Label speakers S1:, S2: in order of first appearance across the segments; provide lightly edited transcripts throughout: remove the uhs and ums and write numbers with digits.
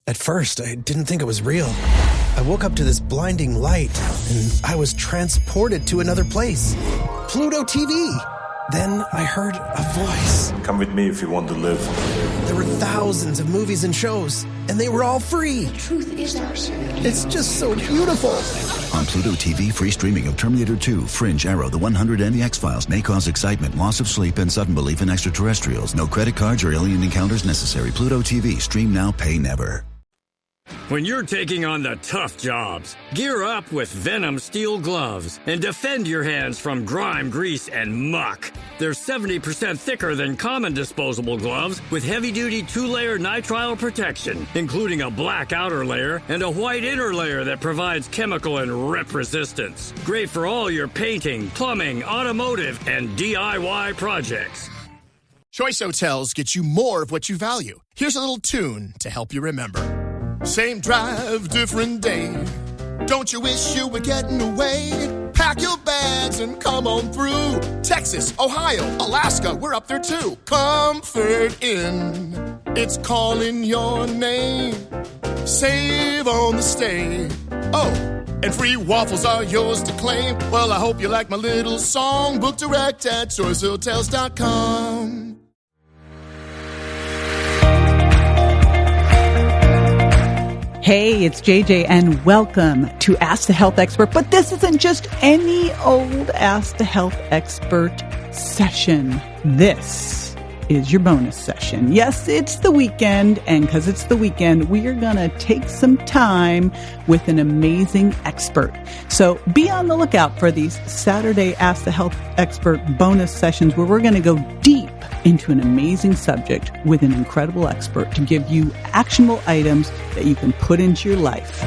S1: At first, I didn't think it was real. I woke up to this blinding light, and I was transported to another place. Pluto TV! Then I heard a voice.
S2: Come with me if you want to live.
S1: There were thousands of movies and shows, and they were all free.
S3: The truth is ours.
S1: It's just so beautiful.
S4: On Pluto TV, free streaming of Terminator 2, Fringe, Arrow, The 100, and The X-Files may cause excitement, loss of sleep, and sudden belief in extraterrestrials. No credit cards or alien encounters necessary. Pluto TV. Stream now, pay never.
S5: When you're taking on the tough jobs, gear up with Venom steel gloves and defend your hands from grime, grease, and muck. They're 70% thicker than common disposable gloves with heavy-duty 2-layer nitrile protection, including a black outer layer and a white inner layer that provides chemical and rip resistance. Great for all your painting, plumbing, automotive, and DIY projects.
S6: Choice Hotels get you more of what you value. Here's a little tune to help you remember. Same drive, different day. Don't you wish you were getting away? Pack your bags and come on through. Texas, Ohio, Alaska, we're up there too. Comfort Inn, it's calling your name. Save on the stay. Oh, and free waffles are yours to claim. Well, I hope you like my little song. Book direct at choicehotels.com.
S7: Hey, it's JJ, and welcome to Ask the Health Expert. But this isn't just any old Ask the Health Expert session. This is your bonus session. Yes, it's the weekend, and because it's the weekend, we are going to take some time with an amazing expert. So be on the lookout for these Saturday Ask the Health Expert bonus sessions where we're going to go deep into an amazing subject with an incredible expert to give you actionable items that you can put into your life.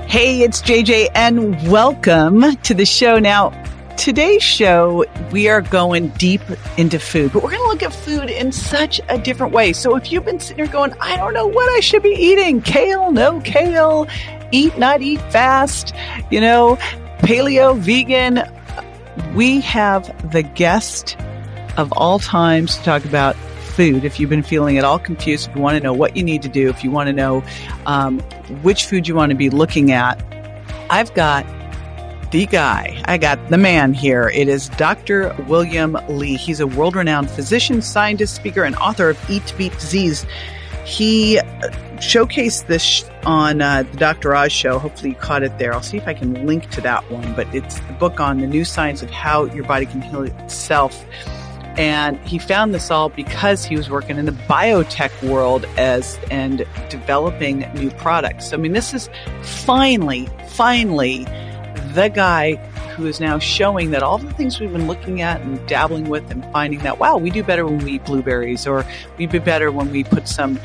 S7: Hey, it's JJ, and welcome to the show. Now, today's show, we are going deep into food, but we're going to look at food in such a different way. So if you've been sitting here going, I don't know what I should be eating, kale, no kale, eat, not eat, fast, paleo, vegan, we have the guest of all times to talk about food. If you've been feeling at all confused, if you want to know what you need to do, if you want to know which food you want to be looking at, I've got the guy. I got the man here. It is Dr. William Li. He's a world-renowned physician, scientist, speaker, and author of Eat to Beat Disease. He showcased this on the Dr. Oz show. Hopefully you caught it there. I'll see if I can link to that one, but it's the book on the new science of how your body can heal itself. And he found this all because he was working in the biotech world and developing new products. So, I mean, this is finally the guy who is now showing that all the things we've been looking at and dabbling with and finding that, wow, we do better when we eat blueberries, or we do better when we put some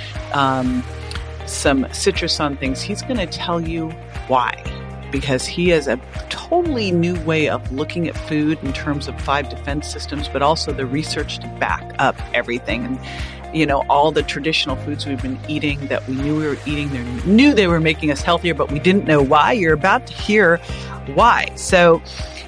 S7: citrus on things. He's going to tell you why, because he has a totally new way of looking at food in terms of 5 defense systems, but also the research to back up everything. And all the traditional foods we've been eating that we knew we were eating, they knew they were making us healthier, but we didn't know why. You're about to hear why. So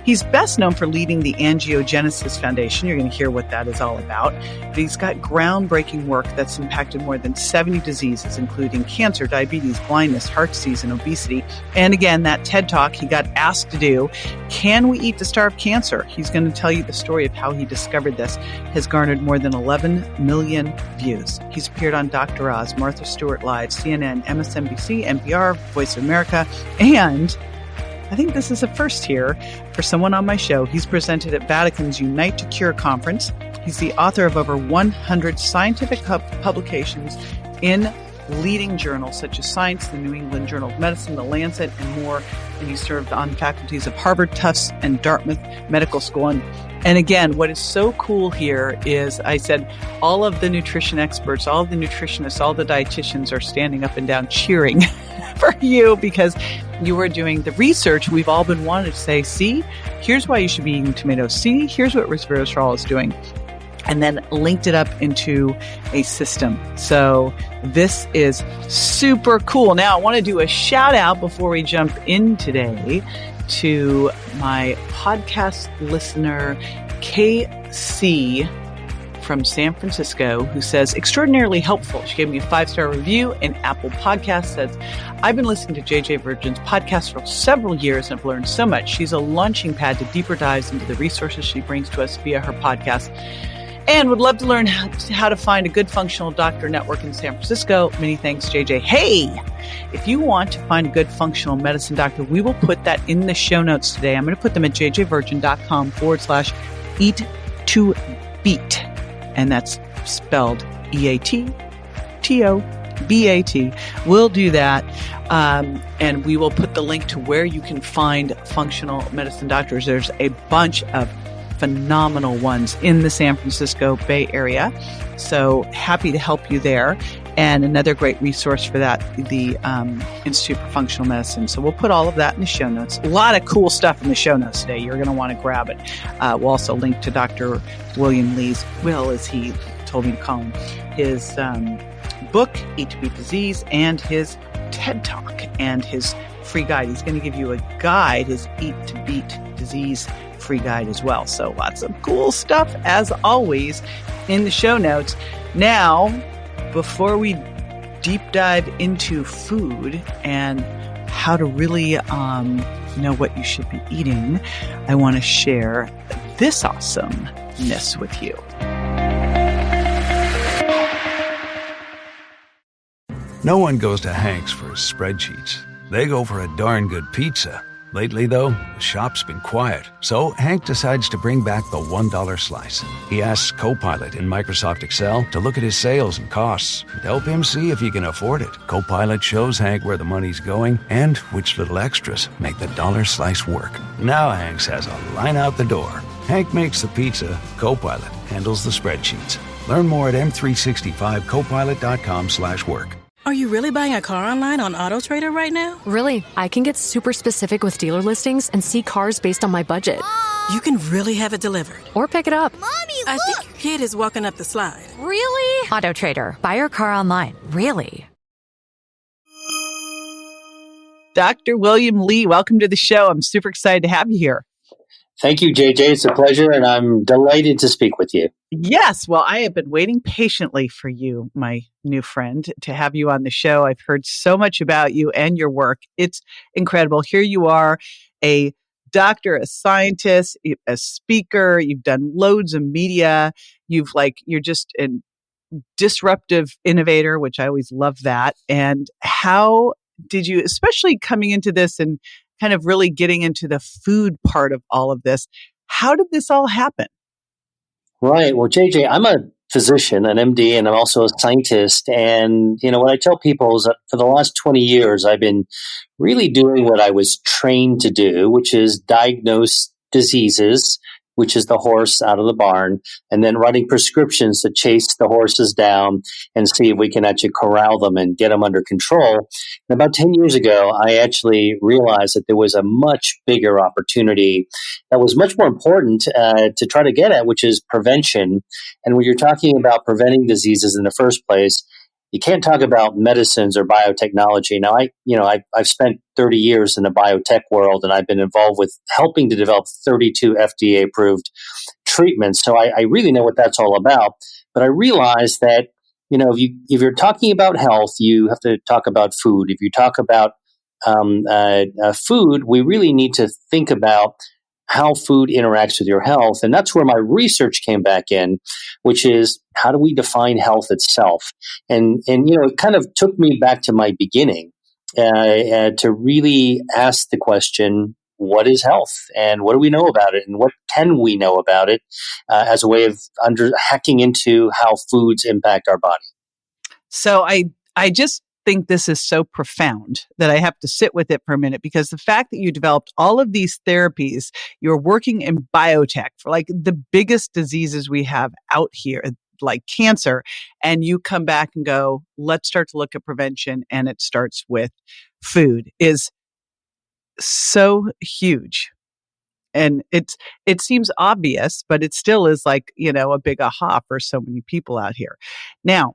S7: he's best known for leading the Angiogenesis Foundation. You're going to hear what that is all about. But he's got groundbreaking work that's impacted more than 70 diseases, including cancer, diabetes, blindness, heart disease, and obesity. And again, that TED Talk he got asked to do, Can We Eat to Starve Cancer? He's going to tell you the story of how he discovered this. Has garnered more than 11 million views. He's appeared on Dr. Oz, Martha Stewart Live, CNN, MSNBC, NPR, Voice of America, and I think this is a first here for someone on my show. He's presented at Vatican's Unite to Cure conference. He's the author of over 100 scientific publications in leading journals such as Science, the New England Journal of Medicine, The Lancet, and more. And he served on faculties of Harvard, Tufts, and Dartmouth Medical School. And again, what is so cool here is I said all of the nutrition experts, all of the nutritionists, all the dietitians are standing up and down cheering for you because you are doing the research we've all been wanting to say, see, here's why you should be eating tomatoes. See, here's what resveratrol is doing. And then linked it up into a system. So this is super cool. Now, I want to do a shout out before we jump in today to my podcast listener, KC from San Francisco who says, extraordinarily helpful. She gave me a 5-star review in Apple Podcasts. Says, I've been listening to JJ Virgin's podcast for several years and I've learned so much. She's a launching pad to deeper dives into the resources she brings to us via her podcast. And would love to learn how to find a good functional doctor network in San Francisco. Many thanks, JJ. Hey, if you want to find a good functional medicine doctor, we will put that in the show notes today. I'm going to put them at jjvirgin.com/eat2beat. And that's spelled EATTOBAT. We'll do that. And we will put the link to where you can find functional medicine doctors. There's a bunch of phenomenal ones in the San Francisco Bay Area. So happy to help you there. And another great resource for that, the Institute for Functional Medicine. So we'll put all of that in the show notes. A lot of cool stuff in the show notes today. You're going to want to grab it. We'll also link to Dr. William Lee's, as he told me to call him, his book, Eat to Beat Disease, and his TED Talk and his free guide. He's going to give you a guide, his Eat to Beat Disease free guide as well. So lots of cool stuff, as always, in the show notes. Now, before we deep dive into food and how to really know what you should be eating, I want to share this awesomeness with you.
S2: No one goes to Hank's for his spreadsheets. They go for a darn good pizza. Lately, though, the shop's been quiet, so Hank decides to bring back the $1 slice. He asks Copilot in Microsoft Excel to look at his sales and costs and help him see if he can afford it. Copilot shows Hank where the money's going and which little extras make the dollar slice work. Now Hank has a line out the door. Hank makes the pizza, Copilot handles the spreadsheets. Learn more at m365copilot.com/work.
S3: Are you really buying a car online on AutoTrader right now?
S8: Really, I can get super specific with dealer listings and see cars based on my budget.
S3: Mom! You can really have it delivered.
S8: Or pick it up.
S3: Mommy, look! I think your kid is walking up the slide.
S8: Really? AutoTrader. Buy your car online. Really?
S7: Dr. William Lee, welcome to the show. I'm super excited to have you here.
S9: Thank you, JJ. It's a pleasure, and I'm delighted to speak with you.
S7: Yes. Well, I have been waiting patiently for you, my new friend, to have you on the show. I've heard so much about you and your work. It's incredible. Here you are, a doctor, a scientist, a speaker. You've done loads of media. You're just a disruptive innovator, which I always love that. And how did you, especially coming into this and kind of really getting into the food part of all of this, how did this all happen?
S9: Right. Well, JJ, I'm a physician, an MD, and I'm also a scientist. And, what I tell people is that for the last 20 years, I've been really doing what I was trained to do, which is diagnose diseases, which is the horse out of the barn, and then writing prescriptions to chase the horses down and see if we can actually corral them and get them under control. And about 10 years ago, I actually realized that there was a much bigger opportunity that was much more important to try to get at, which is prevention. And when you're talking about preventing diseases in the first place, you can't talk about medicines or biotechnology. Now, I've spent 30 years in the biotech world, and I've been involved with helping to develop 32 FDA-approved treatments. So I really know what that's all about. But I realized that, if you're talking about health, you have to talk about food. If you talk about food, we really need to think about how food interacts with your health. And that's where my research came back in, which is how do we define health itself? And it kind of took me back to my beginning to really ask the question, what is health? And what do we know about it? And what can we know about it as a way of hacking into how foods impact our body?
S7: So I just think this is so profound that I have to sit with it for a minute, because the fact that you developed all of these therapies, you're working in biotech for like the biggest diseases we have out here, like cancer, and you come back and go, let's start to look at prevention, and it starts with food, is so huge. And it seems obvious, but it still is like, a big aha for so many people out here. Now,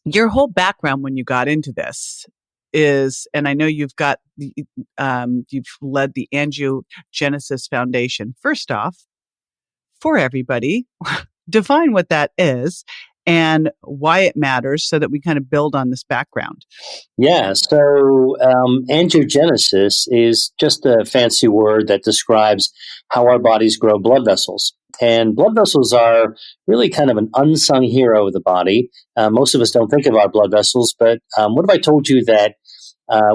S7: your whole background when you got into this is, and I know you've got, you've led the Angiogenesis Foundation. First off, for everybody, define what that is and why it matters so that we kind of build on this background.
S9: Yeah, so angiogenesis is just a fancy word that describes how our bodies grow blood vessels. And blood vessels are really kind of an unsung hero of the body. Most of us don't think of our blood vessels, but what if I told you that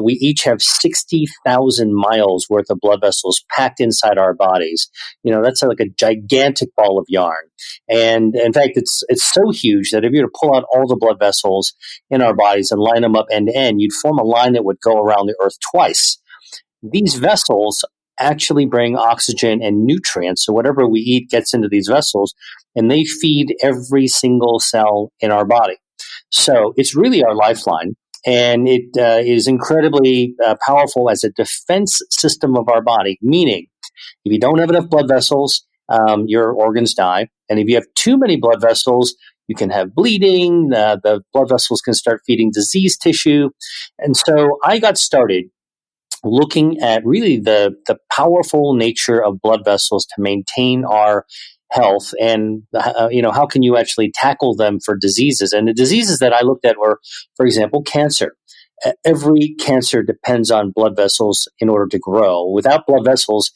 S9: we each have 60,000 miles worth of blood vessels packed inside our bodies? You know, that's like a gigantic ball of yarn. And in fact, it's so huge that if you were to pull out all the blood vessels in our bodies and line them up end to end, you'd form a line that would go around the earth twice. These vessels actually bring oxygen and nutrients. So whatever we eat gets into these vessels, and they feed every single cell in our body. So it's really our lifeline. And it is incredibly powerful as a defense system of our body, meaning if you don't have enough blood vessels, your organs die. And if you have too many blood vessels, you can have bleeding. The blood vessels can start feeding disease tissue. And so I got started looking at really the powerful nature of blood vessels to maintain our health, and how can you actually tackle them for diseases? And the diseases that I looked at were, for example, cancer. Every cancer depends on blood vessels in order to grow. Without blood vessels,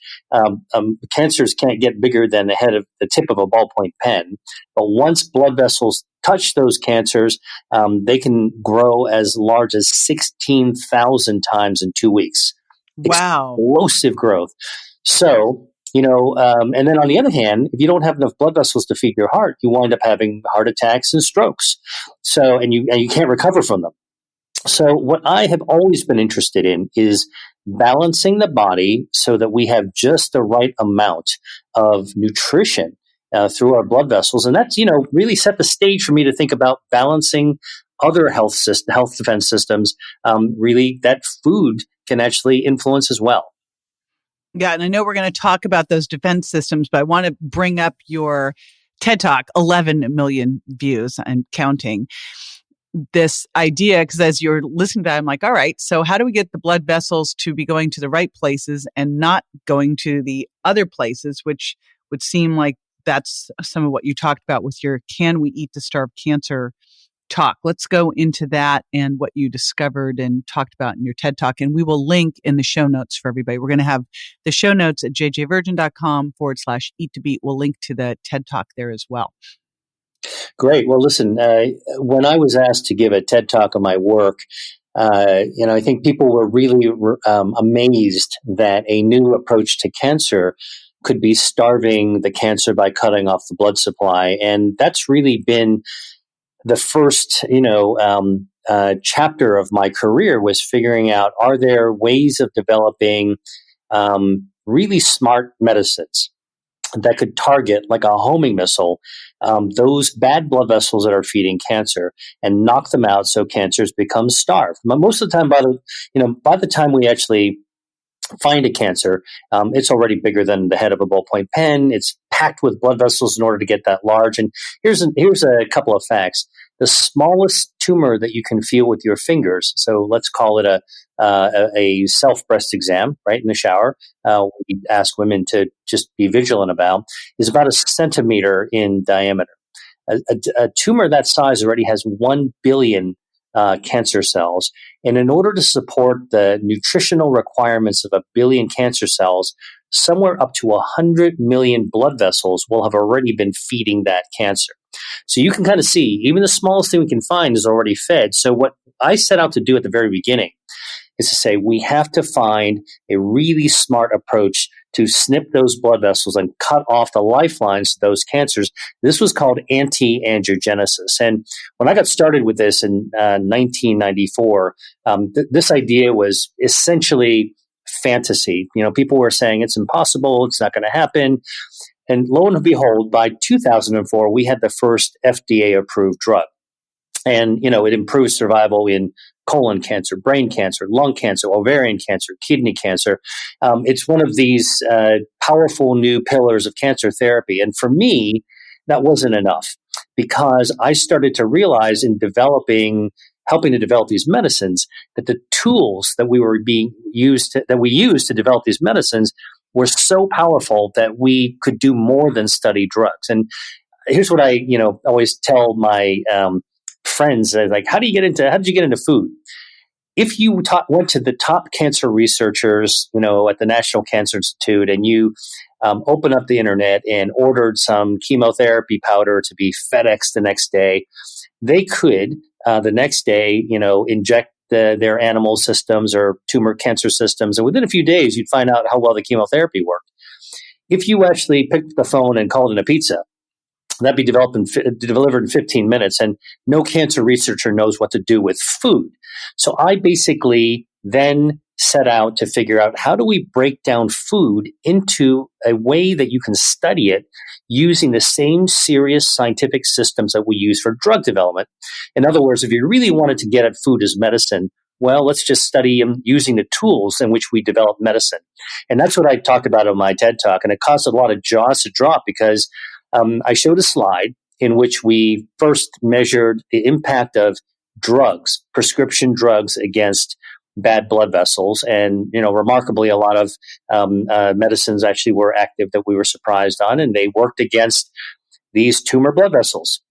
S9: cancers can't get bigger than the tip of a ballpoint pen. But once blood vessels touch those cancers, they can grow as large as 16,000 times in 2 weeks.
S7: Wow.
S9: Explosive growth. So, and then on the other hand, if you don't have enough blood vessels to feed your heart, you wind up having heart attacks and strokes. So, and you can't recover from them. So what I have always been interested in is balancing the body so that we have just the right amount of nutrition through our blood vessels. And that's, really set the stage for me to think about balancing other health defense systems, really that food can actually influence as well.
S7: Yeah, and I know we're going to talk about those defense systems, but I want to bring up your TED Talk, 11 million views and counting. This idea, because as you're listening to that, I'm like, all right, so how do we get the blood vessels to be going to the right places and not going to the other places, which would seem like that's some of what you talked about with your Can We Eat to Starve Cancer talk. Let's go into that and what you discovered and talked about in your TED Talk. And we will link in the show notes for everybody. We're going to have the show notes at jjvirgin.com/eat-to-beat. We'll link to the TED Talk there as well.
S9: Great. Well, listen, when I was asked to give a TED Talk on my work, I think people were really amazed that a new approach to cancer could be starving the cancer by cutting off the blood supply. And that's really been the first, chapter of my career, was figuring out, are there ways of developing really smart medicines that could target, like a homing missile, those bad blood vessels that are feeding cancer and knock them out so cancers become starved. Most of the time, by the time we actually find a cancer, it's already bigger than the head of a ballpoint pen. It's packed with blood vessels in order to get that large. And here's a couple of facts. The smallest tumor that you can feel with your fingers, so let's call it a self-breast exam, right, in the shower, we ask women to just be vigilant about, is about a centimeter in diameter. A tumor that size already has 1 billion cancer cells. And in order to support the nutritional requirements of 1 billion cancer cells, somewhere up to 100 million blood vessels will have already been feeding that cancer. So you can kind of see, even the smallest thing we can find is already fed. So what I set out to do at the very beginning is to say, we have to find a really smart approach to snip those blood vessels and cut off the lifelines to those cancers. This was called anti-angiogenesis. And when I got started with this in 1994, this idea was essentially fantasy. People were saying it's impossible, it's not going to happen. And lo and behold, by 2004, we had the first FDA-approved drug. And, it improves survival in colon cancer, brain cancer, lung cancer, ovarian cancer, kidney cancer. It's one of these powerful new pillars of cancer therapy. And for me, that wasn't enough, because I started to realize in helping to develop these medicines, that the tools that we used to develop these medicines were so powerful that we could do more than study drugs. And here's what I, always tell my friends, like, how did you get into food? If you went to the top cancer researchers, at the National Cancer Institute, and you open up the internet and ordered some chemotherapy powder to be FedEx the next day, they could the next day, inject their animal systems or tumor cancer systems, and within a few days, you'd find out how well the chemotherapy worked. If you actually picked up the phone and called in a pizza, that'd be delivered in 15 minutes, and no cancer researcher knows what to do with food. So I basically then set out to figure out, how do we break down food into a way that you can study it using the same serious scientific systems that we use for drug development. In other words, if you really wanted to get at food as medicine, well, let's just study them using the tools in which we develop medicine. And that's what I talked about in my TED Talk. And it caused a lot of jaws to drop, because I showed a slide in which we first measured the impact of drugs, prescription drugs, against bad blood vessels. And, remarkably, a lot of medicines actually were active that we were surprised on, and they worked against these tumor blood vessels.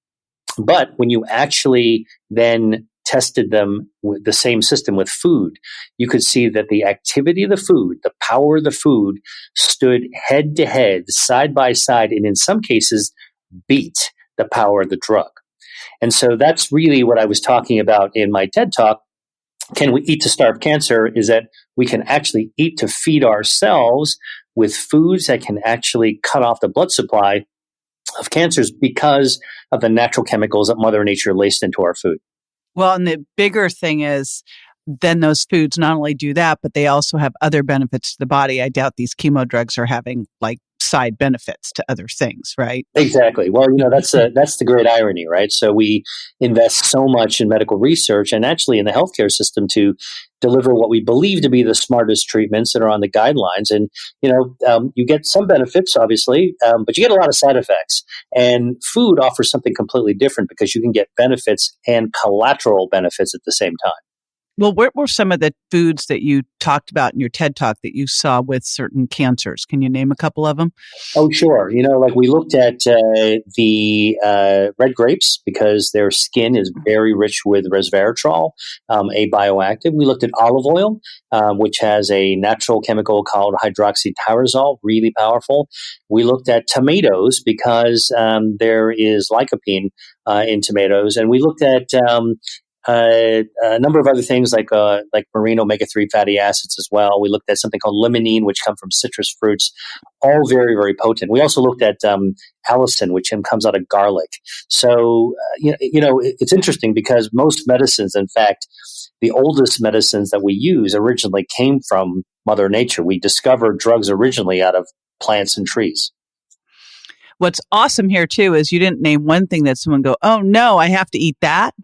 S9: But when you actually then tested them with the same system with food, you could see that the activity of the food, the power of the food, stood head to head, side by side, and in some cases beat the power of the drug. And so that's really what I was talking about in my TED Talk. Can we eat to starve cancer? Is that we can actually eat to feed ourselves with foods that can actually cut off the blood supply of cancers because of the natural chemicals that Mother Nature laced into our food.
S7: Well, and the bigger thing is, then those foods not only do that, but they also have other benefits to the body. I doubt these chemo drugs are having side benefits to other things, right?
S9: Exactly. Well, that's the great irony, right? So we invest so much in medical research and actually in the healthcare system to deliver what we believe to be the smartest treatments that are on the guidelines. And, you get some benefits, obviously, but you get a lot of side effects. And food offers something completely different, because you can get benefits and collateral benefits at the same time.
S7: Well, what were some of the foods that you talked about in your TED Talk that you saw with certain cancers? Can you name a couple of them?
S9: Oh, sure. We looked at the red grapes, because their skin is very rich with resveratrol, a bioactive. We looked at olive oil, which has a natural chemical called hydroxytyrosol, really powerful. We looked at tomatoes, because there is lycopene in tomatoes. And we looked at a number of other things like marine omega-3 fatty acids as well. We looked at something called limonene, which come from citrus fruits, all very, very potent. We also looked at allicin, which comes out of garlic. So, it's interesting, because most medicines, in fact, the oldest medicines that we use originally came from Mother Nature. We discovered drugs originally out of plants and trees.
S7: What's awesome here, too, is you didn't name one thing that someone go, oh, no, I have to eat that.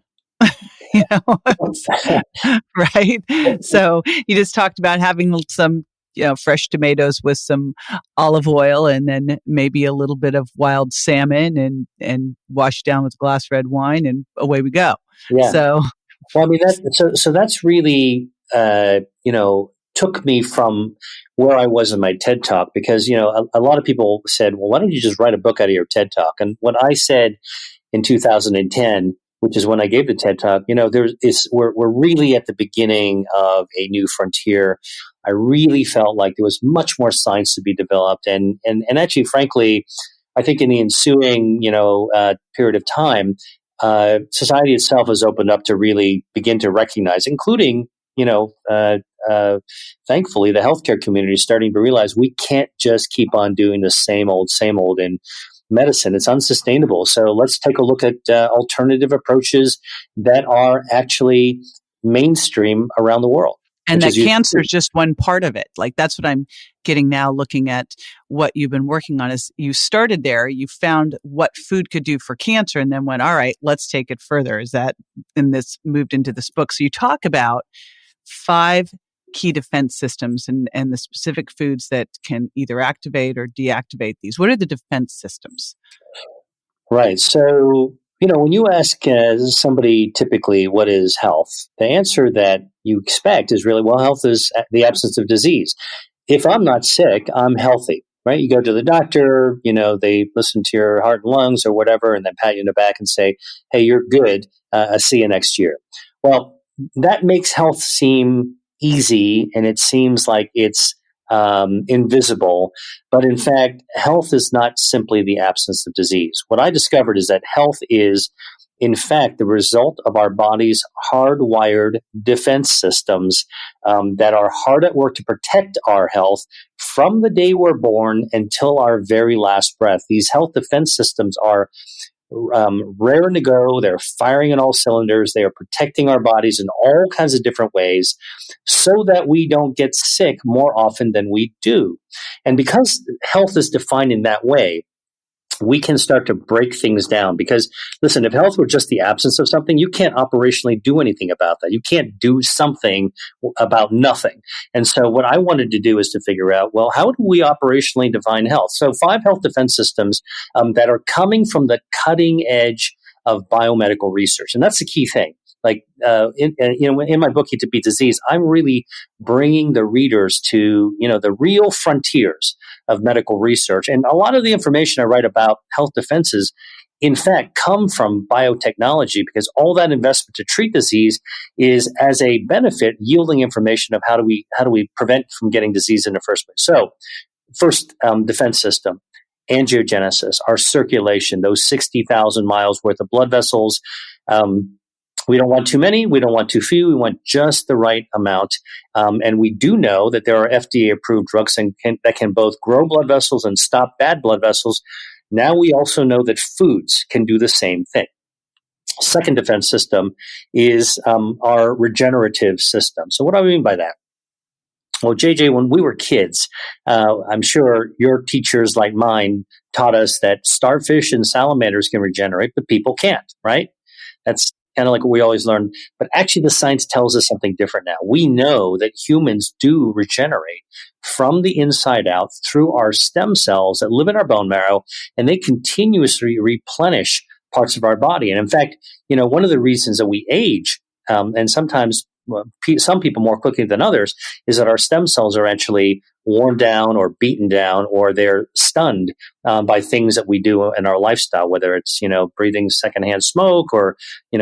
S7: Right? So you just talked about having some, fresh tomatoes with some olive oil, and then maybe a little bit of wild salmon, and washed down with a glass of red wine, and away we go.
S9: Yeah.
S7: So,
S9: well, I mean, that's really, took me from where I was in my TED Talk, because, a lot of people said, well, why don't you just write a book out of your TED Talk? And what I said in 2010, which is when I gave the TED Talk, we're really at the beginning of a new frontier. I really felt like there was much more science to be developed, and actually, frankly, I think in the ensuing period of time, society itself has opened up to really begin to recognize, including thankfully, the healthcare community is starting to realize we can't just keep on doing the same old in medicine. It's unsustainable. So let's take a look at alternative approaches that are actually mainstream around the world.
S7: And that cancer is just one part of it. That's what I'm getting now, looking at what you've been working on. Is you started there, you found what food could do for cancer, and then went, all right, let's take it further. This moved into this book. So you talk about 5 key defense systems and the specific foods that can either activate or deactivate these. What are the defense systems?
S9: Right. So, when you ask somebody typically what is health, the answer that you expect is really, well, health is the absence of disease. If I'm not sick, I'm healthy, right? You go to the doctor, they listen to your heart and lungs or whatever, and then pat you in the back and say, hey, you're good. I'll see you next year. Well, that makes health seem easy, and it seems like it's invisible. But in fact, health is not simply the absence of disease. What I discovered is that health is, in fact, the result of our body's hardwired defense systems that are hard at work to protect our health from the day we're born until our very last breath. These health defense systems are raring to go. They're firing on all cylinders. They are protecting our bodies in all kinds of different ways so that we don't get sick more often than we do. And because health is defined in that way, we can start to break things down. Because, listen, if health were just the absence of something, you can't operationally do anything about that. You can't do something about nothing. And so what I wanted to do is to figure out, well, how do we operationally define health? So 5 health defense systems that are coming from the cutting edge of biomedical research. And that's the key thing. Like in my book, Eat to Beat Disease, I'm really bringing the readers to the real frontiers of medical research. And a lot of the information I write about health defenses, in fact, come from biotechnology, because all that investment to treat disease is, as a benefit, yielding information of how do we prevent from getting disease in the first place. So, first defense system, angiogenesis, our circulation, those 60,000 miles worth of blood vessels. We don't want too many. We don't want too few. We want just the right amount. And we do know that there are FDA-approved drugs that can both grow blood vessels and stop bad blood vessels. Now we also know that foods can do the same thing. Second defense system is our regenerative system. So what do I mean by that? Well, JJ, when we were kids, I'm sure your teachers like mine taught us that starfish and salamanders can regenerate, but people can't, right? That's kind of like what we always learned. But actually, the science tells us something different now. We know that humans do regenerate from the inside out through our stem cells that live in our bone marrow, and they continuously replenish parts of our body. And in fact, one of the reasons that we age, and sometimes some people more quickly than others, is that our stem cells are actually worn down or beaten down, or they're stunned by things that we do in our lifestyle, whether it's, breathing secondhand smoke, or,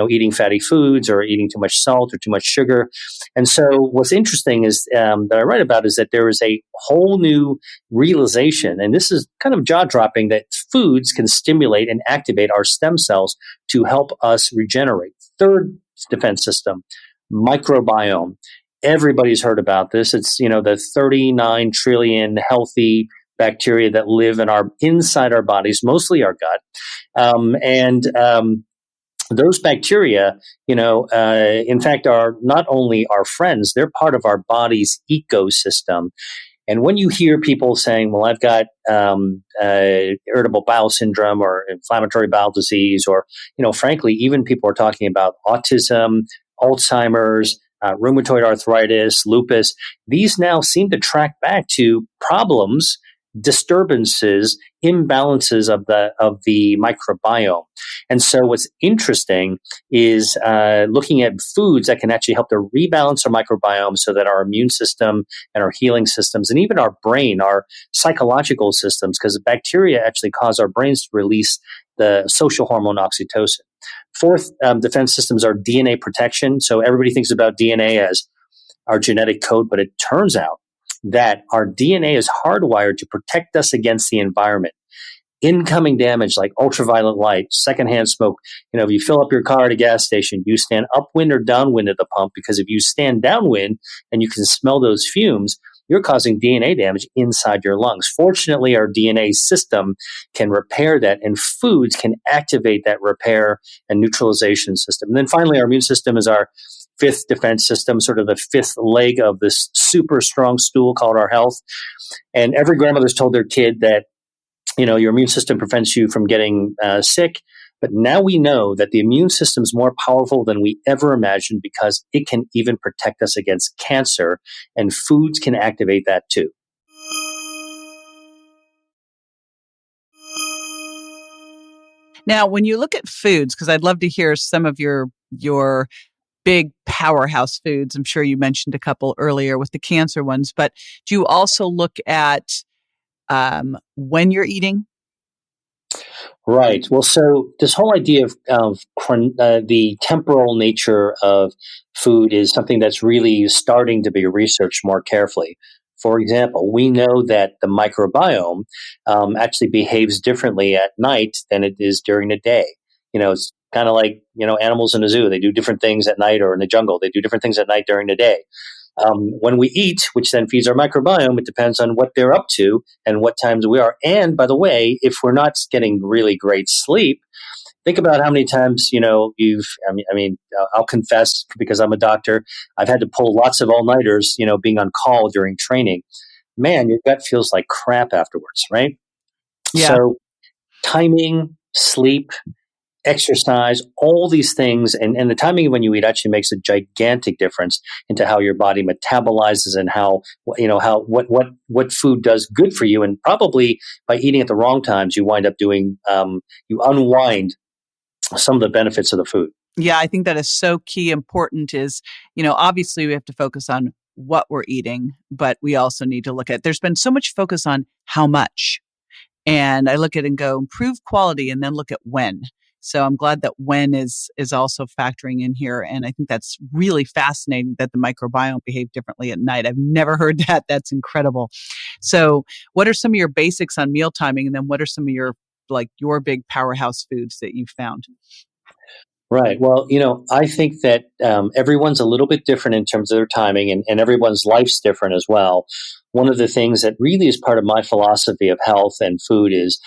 S9: eating fatty foods, or eating too much salt or too much sugar. And so what's interesting is that I write about is that there is a whole new realization, and this is kind of jaw-dropping, that foods can stimulate and activate our stem cells to help us regenerate. Third defense system, microbiome. Everybody's heard about this. It's, the 39 trillion healthy bacteria that live inside our bodies, mostly our gut. Those bacteria, in fact, are not only our friends, they're part of our body's ecosystem. And when you hear people saying, well, I've got irritable bowel syndrome or inflammatory bowel disease, or, frankly, even people are talking about autism, Alzheimer's, rheumatoid arthritis, lupus, these now seem to track back to problems, disturbances, imbalances of the microbiome. And so what's interesting is looking at foods that can actually help to rebalance our microbiome so that our immune system and our healing systems, and even our brain, our psychological systems, because the bacteria actually cause our brains to release the social hormone oxytocin. Fourth defense systems are DNA protection. So everybody thinks about DNA as our genetic code, but it turns out that our DNA is hardwired to protect us against the environment. Incoming damage like ultraviolet light, secondhand smoke. If you fill up your car at a gas station, you stand upwind or downwind at the pump, because if you stand downwind and you can smell those fumes, you're causing DNA damage inside your lungs. Fortunately, our DNA system can repair that, and foods can activate that repair and neutralization system. And then finally, our immune system is our fifth defense system, sort of the fifth leg of this super strong stool called our health. And every grandmother's told their kid that, your immune system prevents you from getting sick. But now we know that the immune system is more powerful than we ever imagined, because it can even protect us against cancer, and foods can activate that too.
S7: Now, when you look at foods, because I'd love to hear some of your big powerhouse foods. I'm sure you mentioned a couple earlier with the cancer ones, but do you also look at when you're eating?
S9: Right. Well, so this whole idea of the temporal nature of food is something that's really starting to be researched more carefully. For example, we know that the microbiome actually behaves differently at night than it is during the day. It's kind of like, animals in a zoo. They do different things at night, or in the jungle. They do different things at night during the day. When we eat, which then feeds our microbiome, it depends on what they're up to and what times we are. And by the way, if we're not getting really great sleep, think about how many times, I'll confess, because I'm a doctor, I've had to pull lots of all-nighters, being on call during training. Man, your gut feels like crap afterwards, right?
S7: Yeah.
S9: So timing, sleep, exercise, all these things, and the timing of when you eat actually makes a gigantic difference into how your body metabolizes and how what food does good for you. And probably by eating at the wrong times, you wind up doing you unwind some of the benefits of the food.
S7: Yeah, I think that is so key. Important is, obviously we have to focus on what we're eating, but we also need to look at, there's been so much focus on how much. And I look at it and go, improve quality, and then look at when. So I'm glad that when is also factoring in here. And I think that's really fascinating that the microbiome behave differently at night. I've never heard that. That's incredible. So what are some of your basics on meal timing? And then what are some of your big powerhouse foods that you've found?
S9: Right. Well, I think that everyone's a little bit different in terms of their timing, and everyone's life's different as well. One of the things that really is part of my philosophy of health and food is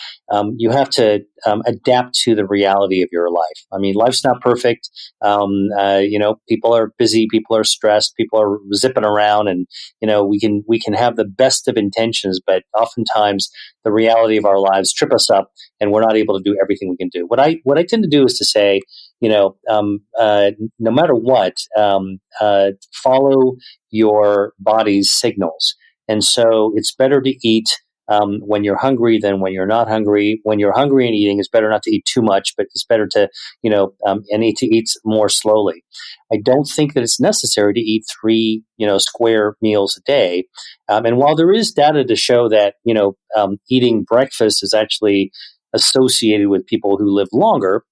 S9: you have to adapt to the reality of your life. I mean, life's not perfect. People are busy, people are stressed, people are zipping around, and we can have the best of intentions, but oftentimes the reality of our lives trip us up, and we're not able to do everything we can do. What I tend to do is to say, no matter what, follow your body's signals. And so it's better to eat when you're hungry than when you're not hungry. When you're hungry and eating, it's better not to eat too much, but it's better to, and need to eat more slowly. I don't think that it's necessary to eat 3, square meals a day. And while there is data to show that, eating breakfast is actually associated with people who live longer,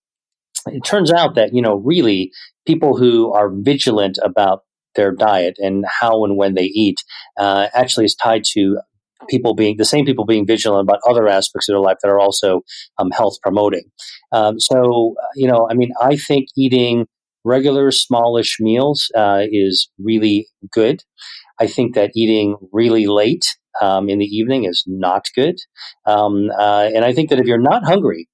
S9: it turns out that, really people who are vigilant about their diet and how and when they eat actually is tied to the same people being vigilant about other aspects of their life that are also health promoting. I think eating regular smallish meals is really good. I think that eating really late in the evening is not good. And I think that if you're not hungry,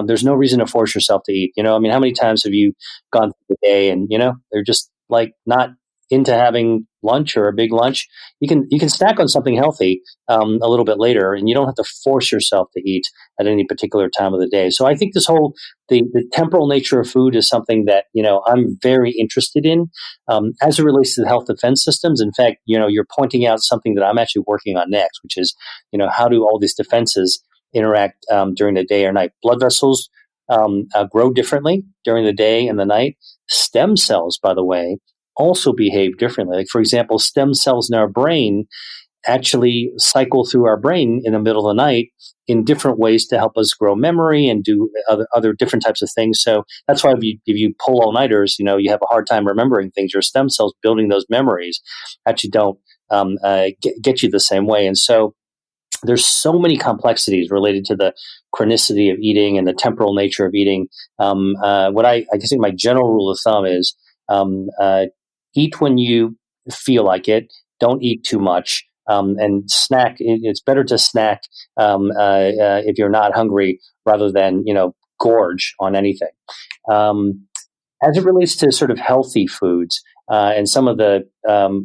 S9: there's no reason to force yourself to eat. How many times have you gone through the day and, they're just like not into having lunch or a big lunch? You can snack on something healthy a little bit later, and you don't have to force yourself to eat at any particular time of the day. So I think this whole the temporal nature of food is something that I'm very interested in as it relates to the health defense systems. In fact, you're pointing out something that I'm actually working on next, which is how do all these defenses interact during the day or night. Blood vessels grow differently during the day and the night. Stem cells, by the way, also behave differently. Like, for example, stem cells in our brain actually cycle through our brain in the middle of the night in different ways to help us grow memory and do other different types of things. So that's why if you pull all-nighters, you have a hard time remembering things. Your stem cells building those memories actually don't get you the same way. And so there's so many complexities related to the chronicity of eating and the temporal nature of eating. What I think my general rule of thumb is eat when you feel like it. Don't eat too much. And snack. It's better to snack if you're not hungry rather than gorge on anything. As it relates to sort of healthy foods and some of the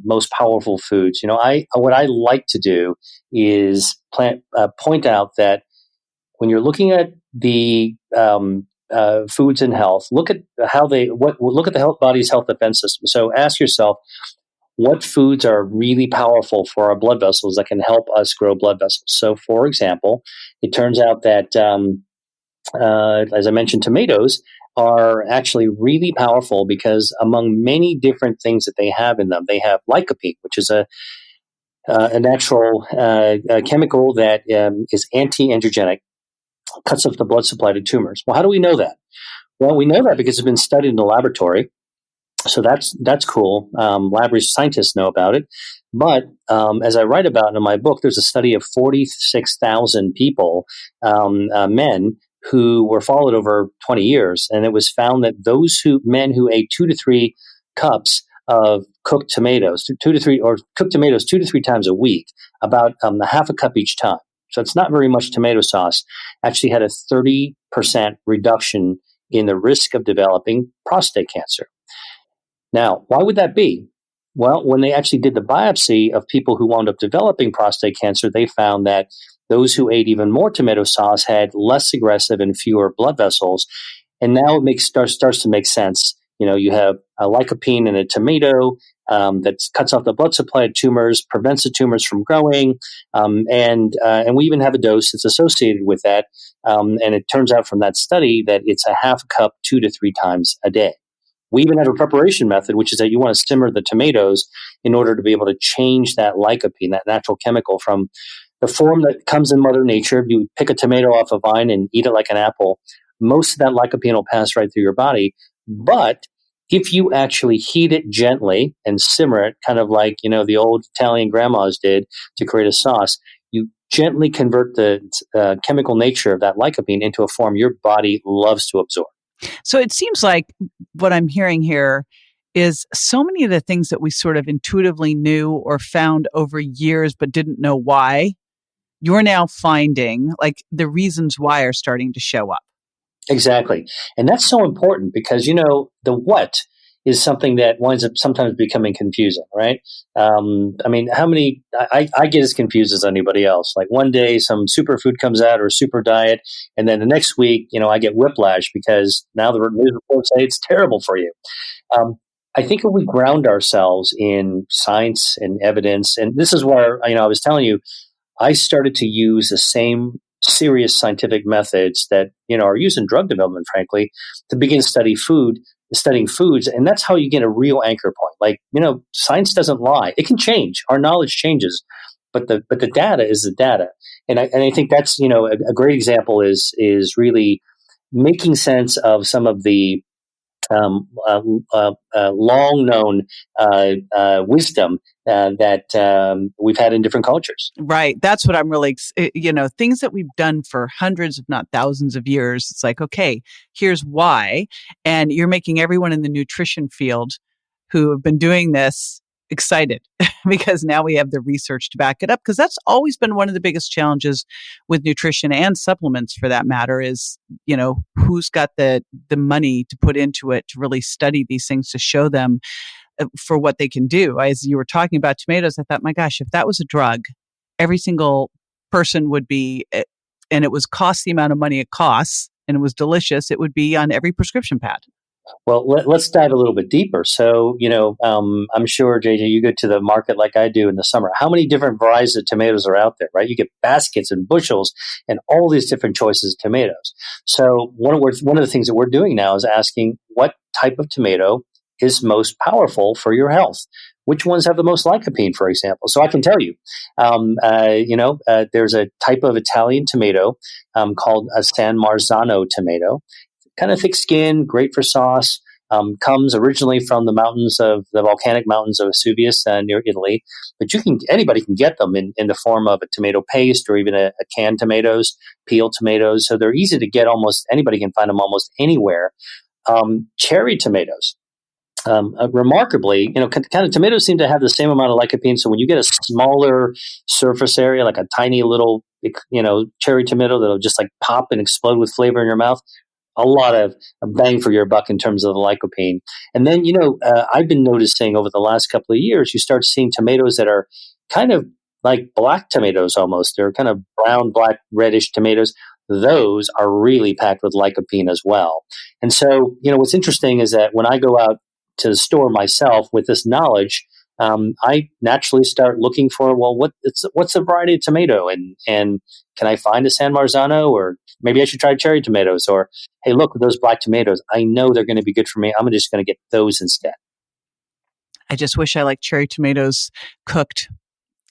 S9: most powerful foods, what I like to do is point out that when you're looking at the foods and health, look at look at the body's health defense system. So ask yourself, what foods are really powerful for our blood vessels that can help us grow blood vessels? So, for example, it turns out that, as I mentioned, tomatoes are actually really powerful because among many different things that they have in them, they have lycopene, which is a natural chemical that is anti-angiogenic, cuts off the blood supply to tumors. Well, how do we know that? Well, we know that because it's been studied in the laboratory. So that's cool. Lab scientists know about it. But as I write about in my book, there's a study of 46,000 people, men, who were followed over 20 years. And it was found that men who ate 2 to 3 cups of cooked tomatoes, 2 to 3 times a week, about a half a cup each time. So it's not very much tomato sauce, actually had a 30% reduction in the risk of developing prostate cancer. Now, why would that be? Well, when they actually did the biopsy of people who wound up developing prostate cancer, they found that those who ate even more tomato sauce had less aggressive and fewer blood vessels. And now it starts to make sense. You have a lycopene in a tomato that cuts off the blood supply of tumors, prevents the tumors from growing, and we even have a dose that's associated with that. And it turns out from that study that it's a half a cup 2 to 3 times a day. We even have a preparation method, which is that you want to simmer the tomatoes in order to be able to change that lycopene, that natural chemical, from the form that comes in Mother Nature. If you pick a tomato off a vine and eat it like an apple, most of that lycopene will pass right through your body. But if you actually heat it gently and simmer it, kind of like the old Italian grandmas did to create a sauce, you gently convert the chemical nature of that lycopene into a form your body loves to absorb.
S7: So it seems like what I'm hearing here is so many of the things that we sort of intuitively knew or found over years but didn't know why, you're now finding, like, the reasons why are starting to show up.
S9: Exactly. And that's so important because, the what is something that winds up sometimes becoming confusing, right? I get as confused as anybody else. Like one day some superfood comes out or super diet, and then the next week, I get whiplash because now the news reports say it's terrible for you. I think if we ground ourselves in science and evidence, and this is where, I was telling you, I started to use the same serious scientific methods that, are used in drug development, frankly, to begin studying foods. And that's how you get a real anchor point. Like, science doesn't lie. It can change. Our knowledge changes, but the data is the data. And I think that's, a great example is really making sense of some of the long known wisdom that we've had in different cultures.
S7: Right. That's what I'm really, things that we've done for hundreds, if not thousands of years. It's like, okay, here's why. And you're making everyone in the nutrition field who have been doing this excited because now we have the research to back it up. Because that's always been one of the biggest challenges with nutrition and supplements, for that matter, is, who's got the money to put into it to really study these things to show them for what they can do. As you were talking about tomatoes, I thought, my gosh, if that was a drug, every single person would be, and it was cost the amount of money it costs, and it was delicious, it would be on every prescription pad.
S9: Well, let's dive a little bit deeper. So, I'm sure, JJ, you go to the market like I do in the summer. How many different varieties of tomatoes are out there, right? You get baskets and bushels and all these different choices of tomatoes. So one of the things that we're doing now is asking what type of tomato is most powerful for your health. Which ones have the most lycopene, for example? So I can tell you, there's a type of Italian tomato called a San Marzano tomato. Kind of thick skin, great for sauce, comes originally from the volcanic mountains of Vesuvius near Italy. But anybody can get them in the form of a tomato paste or even a canned tomatoes, peeled tomatoes. So they're easy to get. Almost anybody can find them almost anywhere. Cherry tomatoes. Remarkably, kind of tomatoes seem to have the same amount of lycopene. So when you get a smaller surface area, like a tiny little, cherry tomato that'll just like pop and explode with flavor in your mouth, a lot of bang for your buck in terms of the lycopene. And then, I've been noticing over the last couple of years, you start seeing tomatoes that are kind of like black tomatoes almost. They're kind of brown, black, reddish tomatoes. Those are really packed with lycopene as well. And so, what's interesting is that when I go out to the store myself with this knowledge, I naturally start looking for, what's a variety of tomato, and can I find a San Marzano, or maybe I should try cherry tomatoes, or hey, look at those black tomatoes. I know they're going to be good for me. I'm just going to get those instead.
S7: I just wish I liked cherry tomatoes cooked.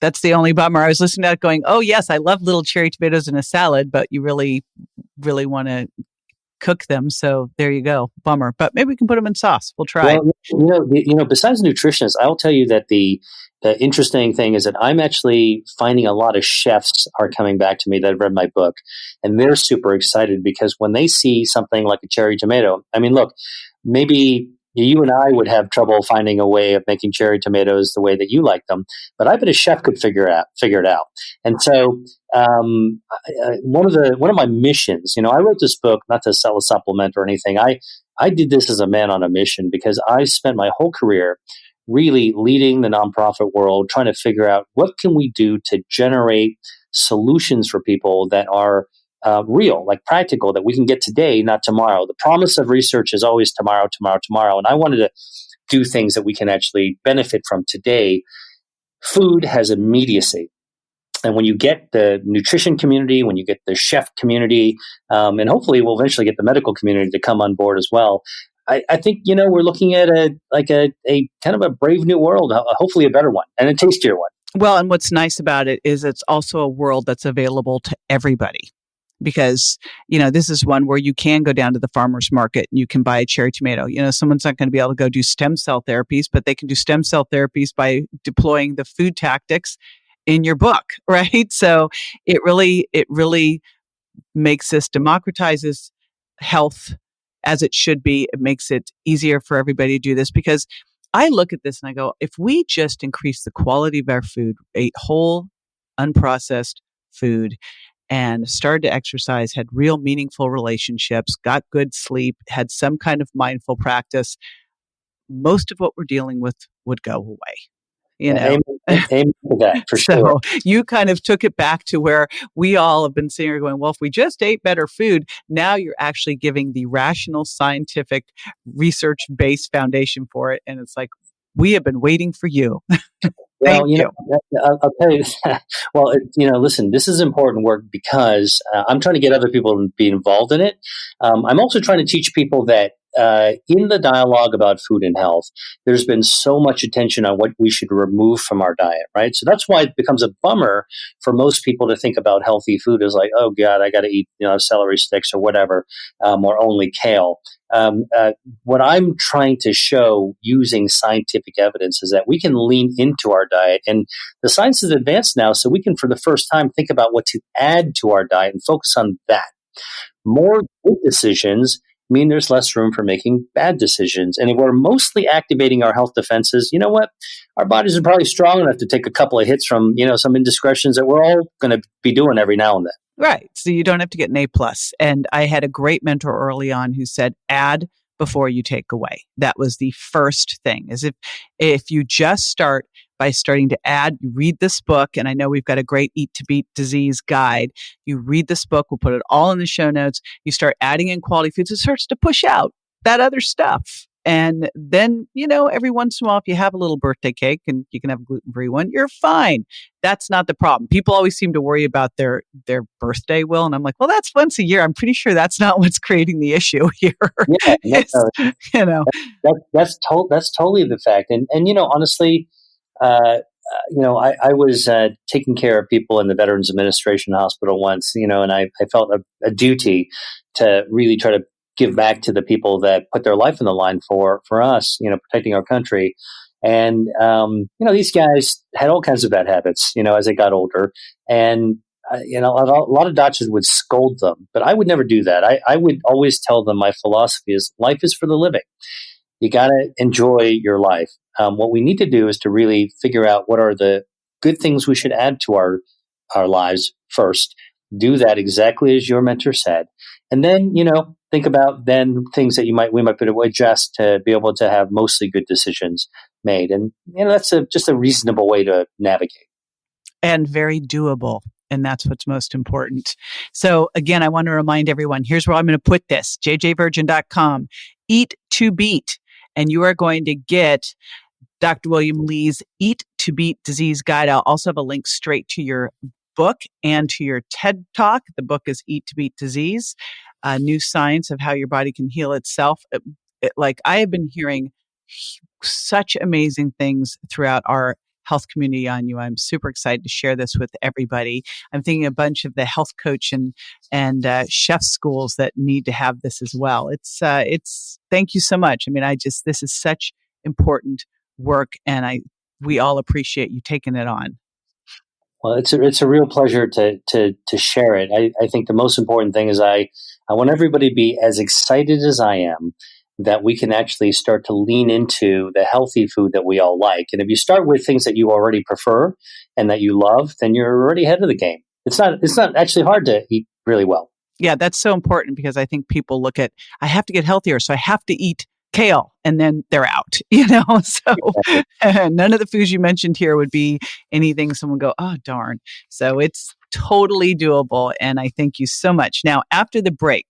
S7: That's the only bummer. I was listening to that going, oh, yes, I love little cherry tomatoes in a salad, but you really, really want to cook them. So there you go. Bummer. But maybe we can put them in sauce. We'll try.
S9: Well, besides nutritionists, I'll tell you that the interesting thing is that I'm actually finding a lot of chefs are coming back to me that have read my book, and they're super excited because when they see something like a cherry tomato, I mean, look, maybe you and I would have trouble finding a way of making cherry tomatoes the way that you like them, but I bet a chef could figure it out. And so, one of my missions, I wrote this book not to sell a supplement or anything. I did this as a man on a mission because I spent my whole career really leading the nonprofit world, trying to figure out what can we do to generate solutions for people that are real, like practical, that we can get today, not tomorrow. The promise of research is always tomorrow, tomorrow, tomorrow. And I wanted to do things that we can actually benefit from today. Food has immediacy. And when you get the nutrition community, when you get the chef community, and hopefully we'll eventually get the medical community to come on board as well, I think, we're looking at a kind of a brave new world, hopefully a better one and a tastier one.
S7: Well, and what's nice about it is it's also a world that's available to everybody. Because, this is one where you can go down to the farmer's market and you can buy a cherry tomato. Someone's not going to be able to go do stem cell therapies, but they can do stem cell therapies by deploying the food tactics in your book, right? So it really makes this, democratizes health as it should be. It makes it easier for everybody to do this because I look at this and I go, if we just increase the quality of our food, ate whole, unprocessed food, and started to exercise, had real meaningful relationships, got good sleep, had some kind of mindful practice, most of what we're dealing with would go away.
S9: Amen to that, for sure.
S7: So you kind of took it back to where we all have been sitting here going, well, if we just ate better food, now you're actually giving the rational, scientific, research-based foundation for it. And it's like, we have been waiting for you.
S9: Well, I'll tell you. Well, listen, this is important work because I'm trying to get other people to be involved in it. I'm also trying to teach people that in the dialogue about food and health, there's been so much attention on what we should remove from our diet, right? So that's why it becomes a bummer for most people to think about healthy food as like, oh God, I got to eat celery sticks or whatever, or only kale. What I'm trying to show using scientific evidence is that we can lean into our diet, and the science is advanced now, so we can, for the first time, think about what to add to our diet and focus on that. More good decisions mean there's less room for making bad decisions. And if we're mostly activating our health defenses, you know what? Our bodies are probably strong enough to take a couple of hits from, some indiscretions that we're all going to be doing every now and then.
S7: Right. So you don't have to get an A+. And I had a great mentor early on who said, add before you take away. That was the first thing, is if you just start by starting to add, you read this book, and I know we've got a great Eat to Beat Disease guide. You read this book, we'll put it all in the show notes. You start adding in quality foods, it starts to push out that other stuff. And then, every once in a while, if you have a little birthday cake and you can have a gluten-free one, you're fine. That's not the problem. People always seem to worry about their birthday, Will. And I'm like, well, that's once a year. I'm pretty sure that's not what's creating the issue here.
S9: Yeah, that's totally the fact. And honestly, I was taking care of people in the Veterans Administration Hospital once, and I felt a duty to really try to give back to the people that put their life on the line for us, protecting our country. And, these guys had all kinds of bad habits, as they got older. And, a lot of doctors would scold them, but I would never do that. I would always tell them my philosophy is life is for the living. You got to enjoy your life. What we need to do is to really figure out what are the good things we should add to our lives first. Do that exactly as your mentor said. And then, think about then things that we might be able to adjust to be able to have mostly good decisions made. And, that's just a reasonable way to navigate.
S7: And very doable. And that's what's most important. So again, I want to remind everyone, here's where I'm going to put this, jjvirgin.com, Eat to Beat. And you are going to get Dr. William Li's Eat to Beat Disease Guide. I'll also have a link straight to your book and to your TED Talk. The book is Eat to Beat Disease, New Science of How Your Body Can Heal Itself. I have been hearing such amazing things throughout our health community on you. I'm super excited to share this with everybody. I'm thinking a bunch of the health coach and chef schools that need to have this as well. It's thank you so much. I mean, this is such important work, and we all appreciate you taking it on.
S9: Well, it's a real pleasure to share it. I think the most important thing is I want everybody to be as excited as I am that we can actually start to lean into the healthy food that we all like. And if you start with things that you already prefer and that you love, then you're already ahead of the game. It's not actually hard to eat really well.
S7: Yeah, that's so important because I think people look at, I have to get healthier, so I have to eat kale, and then they're out, So none of the foods you mentioned here would be anything someone go, oh, darn. So it's totally doable. And I thank you so much. Now, after the break,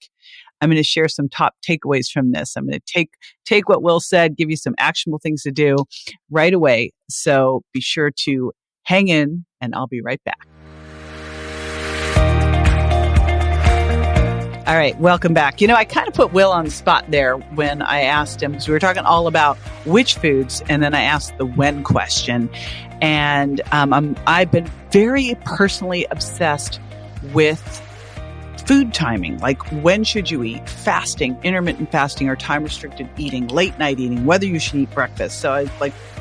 S7: I'm going to share some top takeaways from this. I'm going to take what Will said, give you some actionable things to do right away. So be sure to hang in, and I'll be right back. All right, welcome back. I kind of put Will on the spot there when I asked him, because we were talking all about which foods, and then I asked the when question. And I've been very personally obsessed with food timing, like when should you eat, fasting, intermittent fasting, or time-restricted eating, late night eating, whether you should eat breakfast. So I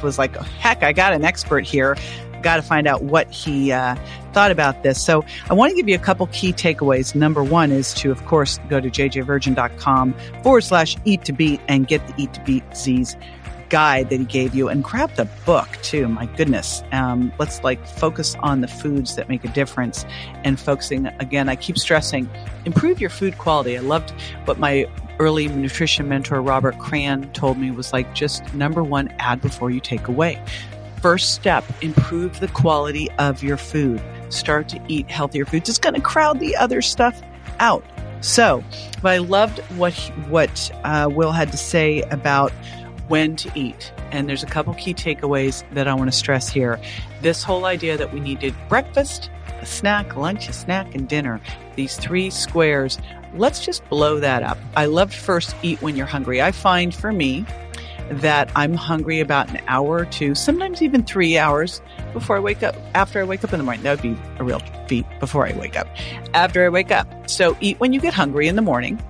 S7: was like, heck, I got an expert here. Got to find out what he thought about this. So I want to give you a couple key takeaways. Number one is to, of course, go to jjvirgin.com/eat to beat and get the Eat to Beat Z's guide that he gave you, and grab the book too. My goodness. Let's focus on the foods that make a difference, and focusing again, I keep stressing, improve your food quality. I loved what my early nutrition mentor, Robert Cran, told me was just number one, add before you take away. First step, improve the quality of your food. Start to eat healthier foods. It's going to crowd the other stuff out. So, but I loved what Will had to say about when to eat. And there's a couple key takeaways that I want to stress here. This whole idea that we needed breakfast, a snack, lunch, a snack, and dinner. These 3 squares. Let's just blow that up. I loved first eat when you're hungry. I find for me that I'm hungry about an hour or 2, sometimes even 3 hours before I wake up, after I wake up in the morning. That would be a real feat, before I wake up. After I wake up. So eat when you get hungry in the morning.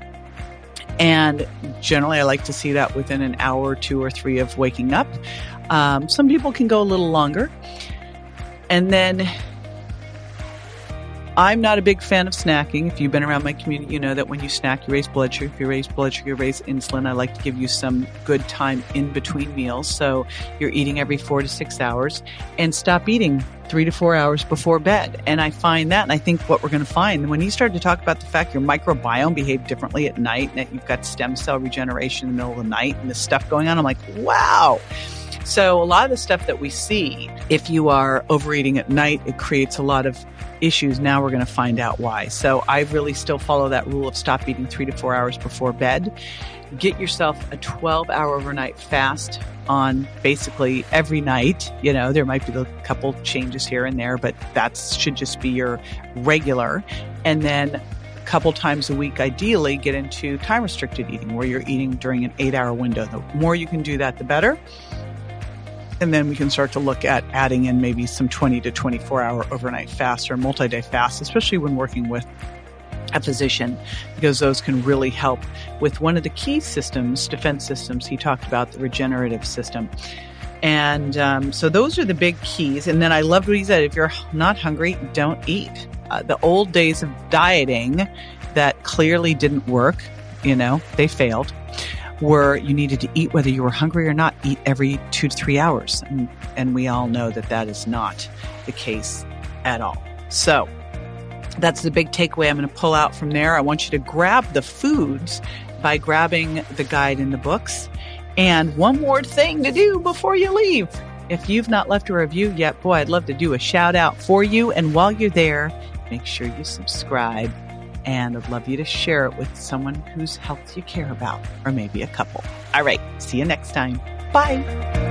S7: And generally, I like to see that within an hour or 2 or 3 of waking up. Some people can go a little longer. And then I'm not a big fan of snacking. If you've been around my community, you know that when you snack, you raise blood sugar. If you raise blood sugar, you raise insulin. I like to give you some good time in between meals. So you're eating every 4 to 6 hours, and stop eating 3 to 4 hours before bed. And I find that, and I think what we're going to find, when you start to talk about the fact your microbiome behaves differently at night, and that you've got stem cell regeneration in the middle of the night and this stuff going on, I'm like, wow. So a lot of the stuff that we see, if you are overeating at night, it creates a lot of issues. Now we're going to find out why. So I really still follow that rule of stop eating 3 to 4 hours before bed. Get yourself a 12-hour overnight fast on basically every night. There might be a couple changes here and there, but that should just be your regular. And then a couple times a week, ideally, get into time-restricted eating, where you're eating during an 8-hour window. The more you can do that, the better. And then we can start to look at adding in maybe some 20 to 24-hour overnight fast or multi-day fast, especially when working with a physician, because those can really help with one of the key systems, defense systems. He talked about the regenerative system. And so those are the big keys. And then I loved what he said, if you're not hungry, don't eat. The old days of dieting that clearly didn't work, they failed, were you needed to eat whether you were hungry or not, eat every 2 to 3 hours. And we all know that that is not the case at all. So that's the big takeaway I'm going to pull out from there. I want you to grab the foods by grabbing the guide in the books. And one more thing to do before you leave. If you've not left a review yet, boy, I'd love to do a shout out for you. And while you're there, make sure you subscribe. And I'd love you to share it with someone whose health you care about, or maybe a couple. All right. See you next time. Bye.